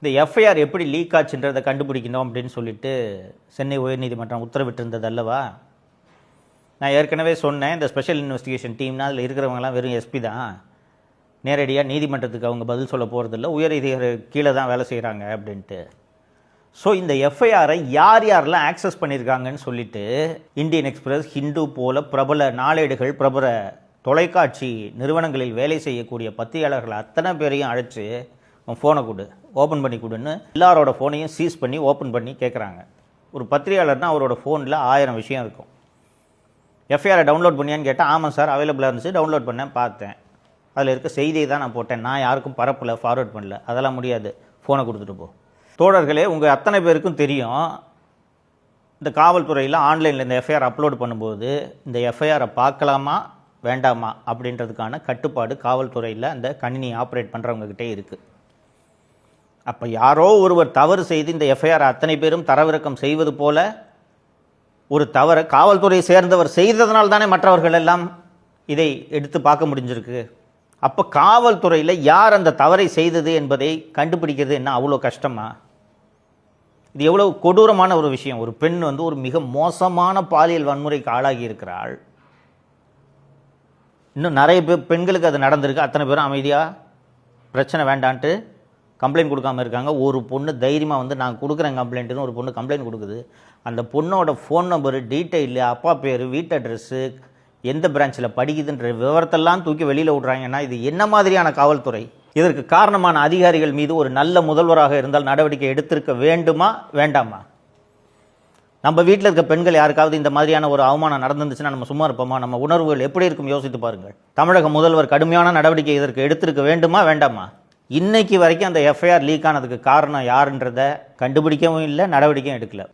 இந்த எஃப்ஐஆர் எப்படி லீக் ஆச்சுன்றதை கண்டுபிடிக்கணும் அப்படின்னு சொல்லிட்டு சென்னை உயர்நீதிமன்றம் உத்தரவிட்டிருந்தது அல்லவா? நான் ஏற்கனவே சொன்னேன், இந்த ஸ்பெஷல் இன்வெஸ்டிகேஷன் டீம்னா அதில் இருக்கிறவங்கலாம் வெறும் எஸ்பி தான், நேரடியாக நீதிமன்றத்துக்கு அவங்க பதில் சொல்ல போகிறதில்ல, உயர் அதிகாரி கீழே தான் வேலை செய்கிறாங்க அப்படின்ட்டு. ஸோ இந்த எஃப்ஐஆரை யார் யாரெல்லாம் ஆக்சஸ் பண்ணியிருக்காங்கன்னு சொல்லிட்டு இந்தியன் எக்ஸ்பிரஸ், ஹிந்து போல பிரபல நாளேடுகள், பிரபல தொலைக்காட்சி நிறுவனங்களில் வேலை செய்யக்கூடிய பத்திரிகையாளர்கள் அத்தனை பேரையும் அழைச்சி ஃபோனை கொடு, ஓப்பன் பண்ணி கொடுன்னு எல்லாரோட ஃபோனையும் சீஸ் பண்ணி ஓப்பன் பண்ணி கேட்குறாங்க. ஒரு பத்திரிகையாளர்னால் அவரோட ஃபோனில் 1000 விஷயம் இருக்கும். எஃப்ஐஆரை டவுன்லோட் பண்ணியான்னு கேட்டால் ஆமாம் சார் அவைலபிளாக இருந்துச்சு, டவுன்லோட் பண்ணேன், பார்த்தேன், அதில் இருக்க செய்தியை தான் நான் போட்டேன், நான் யாருக்கும் பரப்பலை, ஃபார்வர்ட் பண்ணல, அதெல்லாம் முடியாது, ஃபோனை கொடுத்துட்டு போ. தோழர்களே, உங்கள் அத்தனை பேருக்கும் தெரியும், இந்த காவல்துறையில் ஆன்லைனில் இந்த எஃப்ஐஆர் அப்லோட் பண்ணும்போது இந்த எஃப்ஐஆரை பார்க்கலாமா வேண்டாமா அப்படின்றதுக்கான கட்டுப்பாடு காவல்துறையில் அந்த கணினி ஆப்ரேட் பண்ணுறவங்ககிட்டே இருக்குது. அப்போ யாரோ ஒருவர் தவறு செய்து இந்த எஃப்ஐஆர் அத்தனை பேரும் தரவிறக்கம் செய்வது போல ஒரு தவறை காவல்துறையை சேர்ந்தவர் செய்ததனால் தானே மற்றவர்கள் எல்லாம் இதை எடுத்து பார்க்க முடிஞ்சிருக்கு. அப்போ காவல்துறையில் யார் அந்த தவறை செய்தது என்பதை கண்டுபிடிக்கிறது என்ன அவ்வளோ கஷ்டமா? இது எவ்வளோ கொடூரமான ஒரு விஷயம். ஒரு பெண் ஒரு மிக மோசமான பாலியல் வன்முறைக்கு ஆளாகி இருக்கிறாள். இன்னும் நிறைய பெண்களுக்கு அது நடந்திருக்கு. அத்தனை பேரும் அமைதியாக பிரச்சனை வேண்டான்ட்டு கம்ப்ளைண்ட் கொடுக்காமல் இருக்காங்க. ஒரு பொண்ணு தைரியமாக நான் கொடுக்குறேன் கம்ப்ளைண்ட்டுன்னு ஒரு பொண்ணு கம்ப்ளைண்ட் கொடுக்குது. அந்த பொண்ணோட ஃபோன் நம்பரு, டீட்டெயிலு, அப்பா பேர், வீட்டு அட்ரெஸ்ஸு, எந்த பிரான்ச்சில் படிக்குதுன்ற விவரத்தெல்லாம் தூக்கி வெளியில் விட்றாங்கன்னா இது என்ன மாதிரியான காவல்துறை? இதற்கு காரணமான அதிகாரிகள் மீது ஒரு நல்ல முதல்வராக இருந்தால் நடவடிக்கை எடுத்திருக்க வேண்டுமா வேண்டாமா? நம்ம வீட்டில் இருக்க பெண்கள் யாருக்காவது இந்த மாதிரியான ஒரு அவமானம் நடந்துருந்துச்சுன்னா நம்ம சும்மா இருப்போமா? நம்ம உணர்வுகள் எப்படி இருக்கும் யோசித்து பாருங்கள். தமிழக முதல்வர் கடுமையான நடவடிக்கை இதற்கு எடுத்திருக்க வேண்டுமா வேண்டாமா? இன்னைக்கு வரைக்கும் அந்த எஃப்ஐஆர் லீக் ஆனதுக்கு காரணம் யாருன்றதை கண்டுபிடிக்கவும் இல்லை, நடவடிக்கையும் எடுக்கல.